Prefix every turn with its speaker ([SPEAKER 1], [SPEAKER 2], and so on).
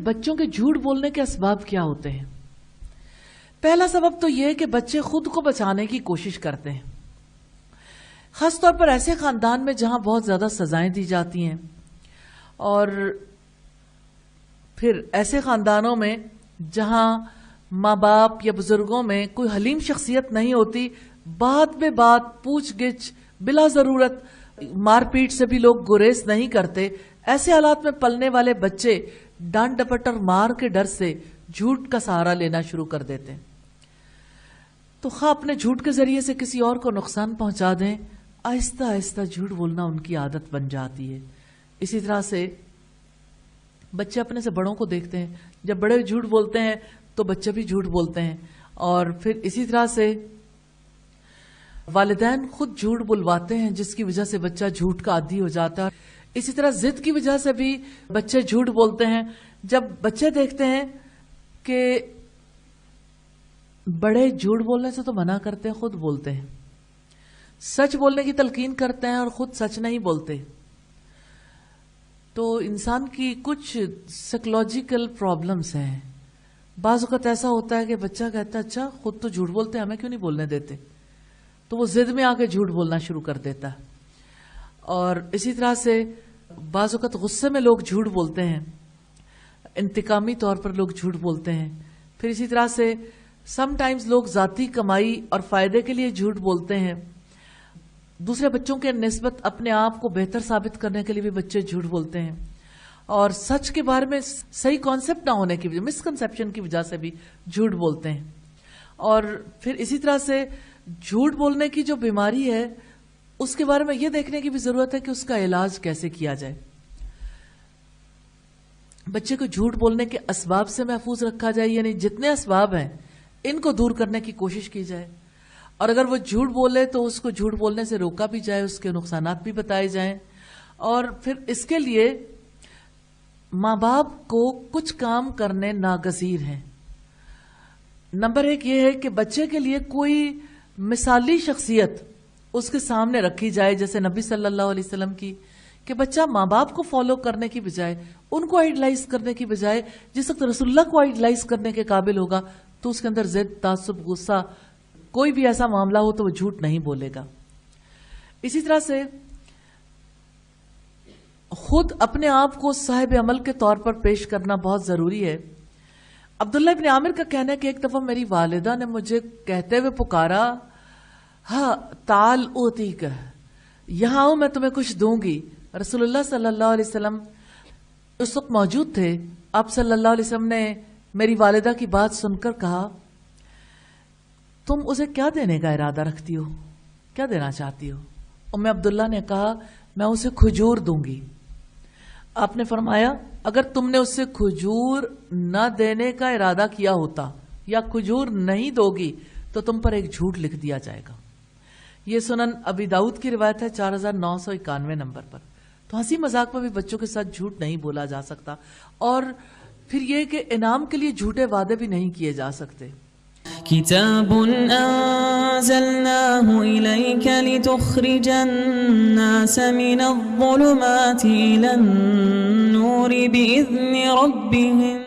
[SPEAKER 1] بچوں کے جھوٹ بولنے کے اسباب کیا ہوتے ہیں؟ پہلا سبب تو یہ ہے کہ بچے خود کو بچانے کی کوشش کرتے ہیں، خاص طور پر ایسے خاندان میں جہاں بہت زیادہ سزائیں دی جاتی ہیں، اور پھر ایسے خاندانوں میں جہاں ماں باپ یا بزرگوں میں کوئی حلیم شخصیت نہیں ہوتی، بات بے بات پوچھ گچھ بلا ضرورت مار پیٹ سے بھی لوگ گریز نہیں کرتے۔ ایسے حالات میں پلنے والے بچے ڈانٹ ڈپٹ اور مار کے ڈر سے جھوٹ کا سہارا لینا شروع کر دیتے ہیں، تو خواہ اپنے جھوٹ کے ذریعے سے کسی اور کو نقصان پہنچا دیں، آہستہ آہستہ جھوٹ بولنا ان کی عادت بن جاتی ہے۔ اسی طرح سے بچے اپنے سے بڑوں کو دیکھتے ہیں، جب بڑے جھوٹ بولتے ہیں تو بچے بھی جھوٹ بولتے ہیں، اور پھر اسی طرح سے والدین خود جھوٹ بلواتے ہیں جس کی وجہ سے بچہ جھوٹ کا عادی ہو جاتا ہے۔ اسی طرح ضد کی وجہ سے بھی بچے جھوٹ بولتے ہیں۔ جب بچے دیکھتے ہیں کہ بڑے جھوٹ بولنے سے تو منع کرتے ہیں، خود بولتے ہیں، سچ بولنے کی تلقین کرتے ہیں اور خود سچ نہیں بولتے، تو انسان کی کچھ سائیکولوجیکل پرابلمز ہیں۔ بعض اوقات ایسا ہوتا ہے کہ بچہ کہتا ہے اچھا خود تو جھوٹ بولتے ہیں، ہمیں کیوں نہیں بولنے دیتے، تو وہ ضد میں آ کے جھوٹ بولنا شروع کر دیتا ہے۔ اور اسی طرح سے بعض اوقات غصے میں لوگ جھوٹ بولتے ہیں، انتقامی طور پر لوگ جھوٹ بولتے ہیں۔ پھر اسی طرح سے سم ٹائمز لوگ ذاتی کمائی اور فائدے کے لیے جھوٹ بولتے ہیں۔ دوسرے بچوں کے نسبت اپنے آپ کو بہتر ثابت کرنے کے لیے بھی بچے جھوٹ بولتے ہیں، اور سچ کے بارے میں صحیح کانسیپٹ نہ ہونے کی وجہ، مسکنسیپشن کی وجہ سے بھی جھوٹ بولتے ہیں۔ اور پھر اسی طرح سے جھوٹ بولنے کی جو بیماری ہے اس کے بارے میں یہ دیکھنے کی بھی ضرورت ہے کہ اس کا علاج کیسے کیا جائے۔ بچے کو جھوٹ بولنے کے اسباب سے محفوظ رکھا جائے، یعنی جتنے اسباب ہیں ان کو دور کرنے کی کوشش کی جائے، اور اگر وہ جھوٹ بولے تو اس کو جھوٹ بولنے سے روکا بھی جائے، اس کے نقصانات بھی بتائے جائیں۔ اور پھر اس کے لیے ماں باپ کو کچھ کام کرنے ناگزیر ہیں۔ نمبر ایک یہ ہے کہ بچے کے لیے کوئی مثالی شخصیت اس کے سامنے رکھی جائے، جیسے نبی صلی اللہ علیہ وسلم کی، کہ بچہ ماں باپ کو فالو کرنے کی بجائے، ان کو آئیڈلائز کرنے کی بجائے جس وقت رسول اللہ کو آئیڈلائز کرنے کے قابل ہوگا تو اس کے اندر ضد، تعصب، غصہ، کوئی بھی ایسا معاملہ ہو تو وہ جھوٹ نہیں بولے گا۔ اسی طرح سے خود اپنے آپ کو صاحب عمل کے طور پر پیش کرنا بہت ضروری ہے۔ عبداللہ ابن عامر کا کہنا ہے کہ ایک دفعہ میری والدہ نے مجھے کہتے ہوئے پکارا، ہاں تعال اوتیک، یہاں آؤ میں تمہیں کچھ دوں گی۔ رسول اللہ صلی اللہ علیہ وسلم اس وقت موجود تھے۔ آپ صلی اللہ علیہ وسلم نے میری والدہ کی بات سن کر کہا، تم اسے کیا دینے کا ارادہ رکھتی ہو، کیا دینا چاہتی ہو؟ ام عبداللہ نے کہا، میں اسے کھجور دوں گی۔ آپ نے فرمایا، اگر تم نے اسے کھجور نہ دینے کا ارادہ کیا ہوتا یا کھجور نہیں دو گی تو تم پر ایک جھوٹ لکھ دیا جائے گا۔ یہ سنن ابی داؤد کی روایت ہے 4991 نمبر پر۔ تو ہنسی مذاق میں بھی بچوں کے ساتھ جھوٹ نہیں بولا جا سکتا، اور پھر یہ کہ انعام کے لیے جھوٹے وعدے بھی نہیں کیے جا سکتے۔
[SPEAKER 2] کتاب انزلناه الیک لتخرج الناس من الظلمات الى النور باذن ربهم